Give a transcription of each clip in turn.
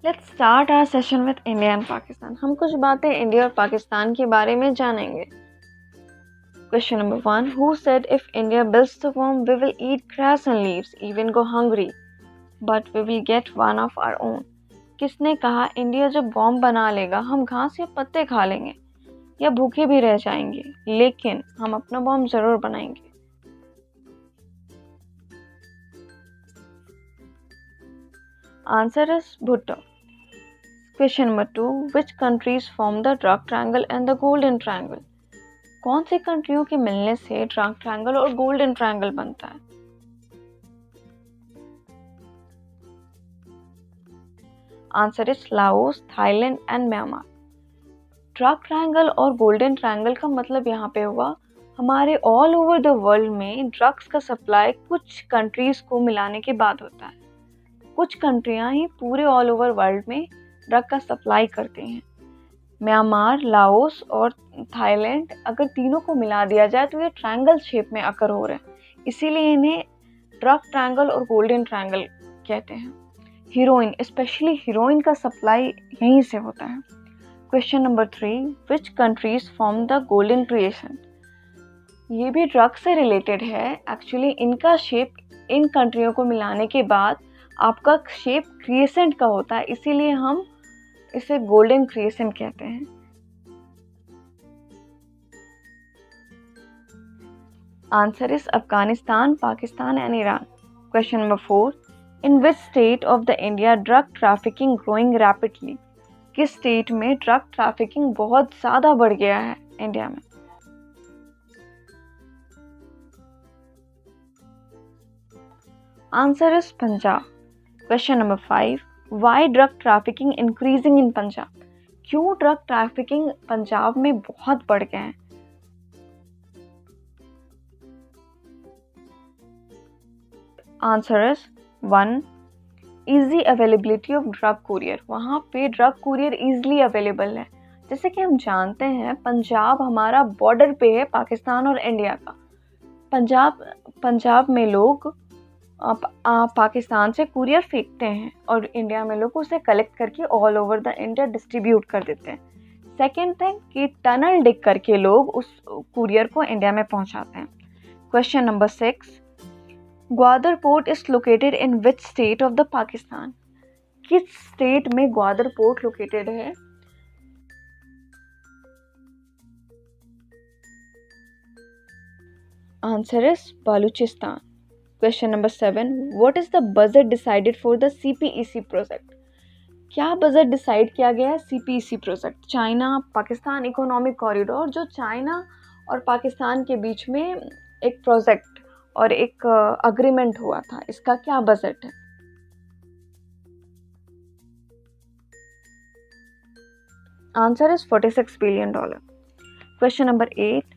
Let's start our session with India and Pakistan. हम कुछ बातें इंडिया और पाकिस्तान के बारे में जानेंगे। Question number 1, who said if India builds the bomb we will eat grass and leaves even go hungry but we will get one of our own. किसने कहा इंडिया जब बॉम्ब बना लेगा हम घास या पत्ते खा लेंगे या भूखे भी रह जाएंगे, लेकिन हम अपना बॉम्ब जरूर बनाएंगे। Answer is Bhutto. Question number 2, which countries form the drug triangle and the golden triangle. कौन सी कंट्रियों के मिलने से ड्रग ट्रायंगल और गोल्डन ट्रायंगल बनता है? Answer is Laos, Thailand and Myanmar. Drug triangle और गोल्डन ट्रायंगल का मतलब यहाँ पे हुआ हमारे ऑल ओवर द वर्ल्ड में ड्रग्स का सप्लाई कुछ कंट्रीज को मिलाने के बाद होता है। कुछ कंट्रियां ही पूरे ऑल ओवर वर्ल्ड में ड्रग का सप्लाई करती हैं। म्यांमार, लाओस और थाईलैंड, अगर तीनों को मिला दिया जाए तो ये ट्रायंगल शेप में अकर हो रहे हैं, इसीलिए इन्हें ड्रग ट्रायंगल और गोल्डन ट्रायंगल कहते हैं। हीरोइन, स्पेशली हीरोइन का सप्लाई यहीं से होता है। Question number 3, which countries form the golden creation. ये भी ड्रग से रिलेटेड है। एक्चुअली इनका शेप इन कंट्रियों को मिलाने के बाद आपका शेप क्रिएसेंट का होता है, इसीलिए हम इसे गोल्डन क्रिएसेंट कहते हैं। Answer is Afghanistan, Pakistan and Iran. Question number 4, in which state of the India drug trafficking growing rapidly. किस स्टेट में ड्रग ट्रैफिकिंग बहुत ज़्यादा बढ़ गया है इंडिया में? Answer is Punjab. Question number 5, why drug trafficking increasing in Punjab. क्यों ड्रग ट्रैफिकिंग पंजाब में बहुत बढ़ गए हैं? Answer is 1, easy availability of drug courier. वहाँ पे ड्रग कुरियर ईजिली अवेलेबल है। जैसे कि हम जानते हैं पंजाब हमारा बॉर्डर पे है पाकिस्तान और इंडिया का। पंजाब में लोग पाकिस्तान से कुरियर फेंकते हैं और इंडिया में लोग उसे कलेक्ट करके all over the India distribute कर देते हैं। सेकेंड थिंग कि टनल डिग करके लोग उस कुरियर को इंडिया में पहुंचाते हैं। Question number 6, Gwadar port is located in which state of the Pakistan. किस स्टेट में ग्वादर पोर्ट लोकेटेड है? Answer is Balochistan. Question number 7, what is the budget decided for the CPEC project. क्या बजट डिसाइड किया गया है CPEC project, China Pakistan economic corridor, जो China और पाकिस्तान के बीच में एक प्रोजेक्ट और एक अग्रीमेंट हुआ था, इसका क्या बजट है? Answer is $46 billion. Question number 8,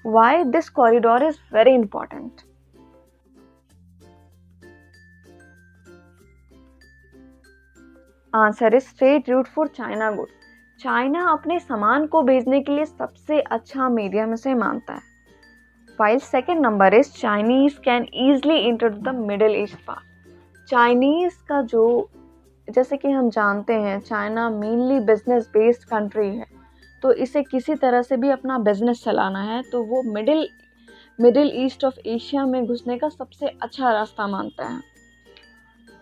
why this corridor is very important. Answer is trade route for China good. China अपने सामान को भेजने के लिए सबसे अच्छा मीडियम से मानता है। While second number is Chinese can easily enter the middle east part. Chinese का जो, जैसे कि हम जानते हैं China mainly business based country है, तो इसे किसी तरह से भी अपना बिजनेस चलाना है तो वो मिडिल ईस्ट ऑफ एशिया में घुसने का सबसे अच्छा रास्ता मानता है।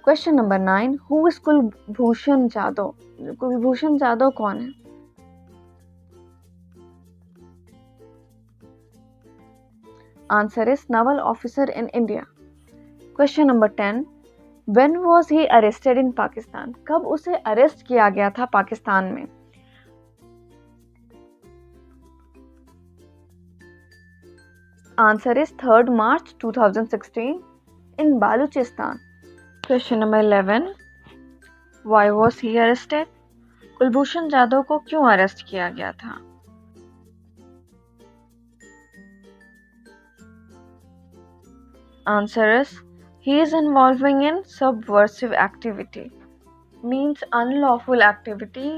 Question number 9, who is Kulbhushan Jadhav. Kulbhushan Jadhav कौन है? Answer is naval officer in India. Question number 10, when was he arrested in Pakistan. कब उसे अरेस्ट किया गया था पाकिस्तान में? Answer is 3 March 2016 in Balochistan. Question number 11, why was he arrested. Kulbhushan Jadhav को क्यों अरेस्ट किया गया था? Answer is he is involving in subversive activity, means unlawful activity.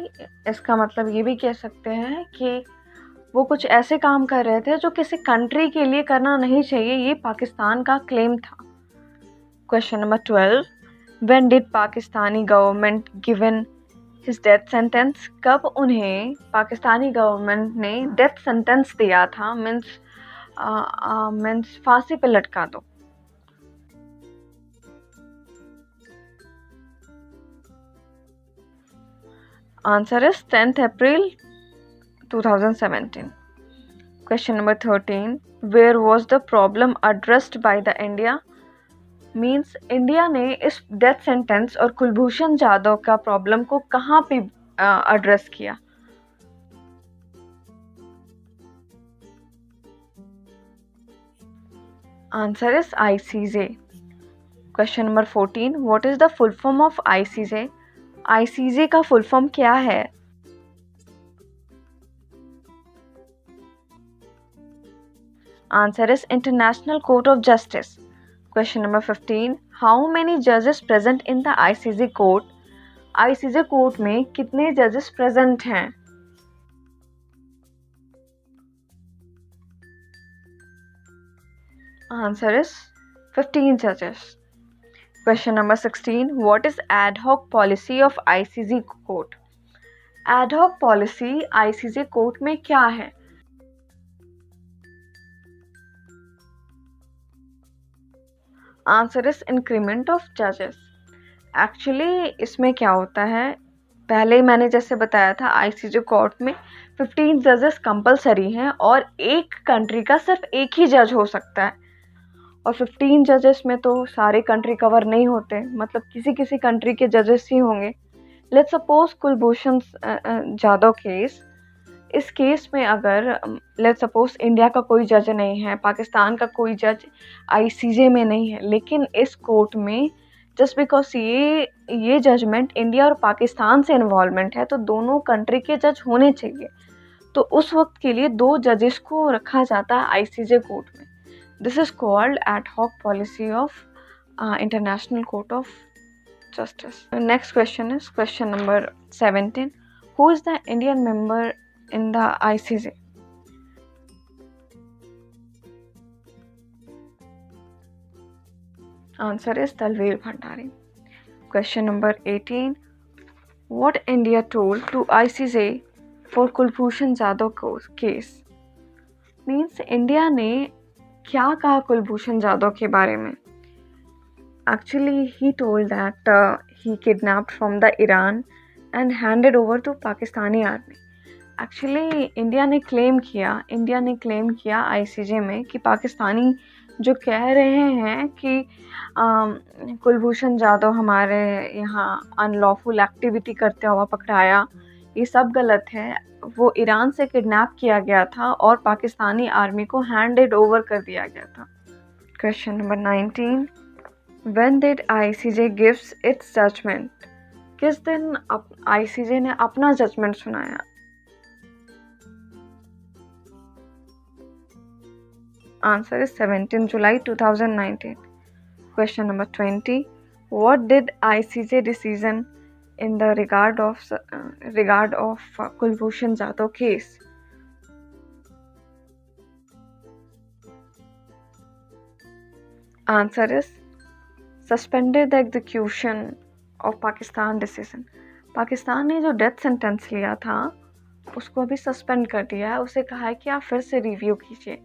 इसका मतलब ये भी कह सकते हैं कि वो कुछ ऐसे काम कर रहे थे जो किसी कंट्री के लिए करना नहीं चाहिए, ये पाकिस्तान का क्लेम था। Question number 12. When did Pakistani government given his death sentence, कब उन्हें पाकिस्तानी गवर्नमेंट ने डेथ सेंटेंस दिया था, मीन्स फांसी पे लटका दो। Answer is 10th April 2017. Question number 13. Where was the problem addressed by the India? Means India ने इस डेथ सेंटेंस और कुलभूषण जाधव का प्रॉब्लम को कहाँ पे एड्रेस किया? Answer is ICJ. Question number 14. What is the full form of ICJ? ICJ का full form क्या है? Answer is international court of justice. Question number 15. How many judges present in the ICJ court? ICJ court में कितने जजेस present हैं? Answer is 15 judges. Question number 16. What is ad hoc policy of ICJ court? Ad hoc policy ICJ court में क्या है? Answer is increment of जजेस. Actually इसमें क्या होता है, पहले मैंने जैसे बताया था ICJ कोर्ट में 15 जजेस कंपलसरी हैं और एक कंट्री का सिर्फ एक ही जज हो सकता है, और 15 जजेस में तो सारे कंट्री कवर नहीं होते, मतलब किसी किसी कंट्री के जजेस ही होंगे. Let's suppose Kulbhushan Jadhav case, इस केस में अगर लेट्स सपोज इंडिया का कोई जज नहीं है, पाकिस्तान का कोई जज ICJ में नहीं है, लेकिन इस कोर्ट में जस्ट बिकॉज ये जजमेंट इंडिया और पाकिस्तान से इन्वॉल्वमेंट है, तो दोनों कंट्री के जज होने चाहिए. तो उस वक्त के लिए 2 जजेस को रखा जाता है ICJ कोर्ट में. This is called ad hoc policy of international court of justice. Next question is question number 17. Who is the Indian member in the ICJ? Answer is Talveer Bhandari. Question number 18. What India told to ICJ for Kulbhushan Jadhav case? Means India ने क्या कहा कुलभूषण जाधव के बारे में? Actually, he told that he kidnapped from the Iran and handed over to Pakistani army. Actually India ने claim किया ICJ में कि पाकिस्तानी जो कह रहे हैं कि कुलभूषण जाधव हमारे यहाँ अनलॉफुल एक्टिविटी करते हुआ पकड़ाया, ये सब गलत है. वो ईरान से किडनैप किया गया था और पाकिस्तानी आर्मी को हैंडेड ओवर कर दिया गया था. Question number 19. When did ICJ gives its judgement? किस दिन ICJ ने अपना जजमेंट सुनाया? Answer is 17 July 2019. Question number 20. What did ICJ decision in the regard of Kulbhushan Jadhav case? Answer is suspended the execution of Pakistan decision. Pakistan ने जो death sentence लिया था उसको अभी सस्पेंड कर दिया है, उसे कहा है कि आप फिर से रिव्यू कीजिए.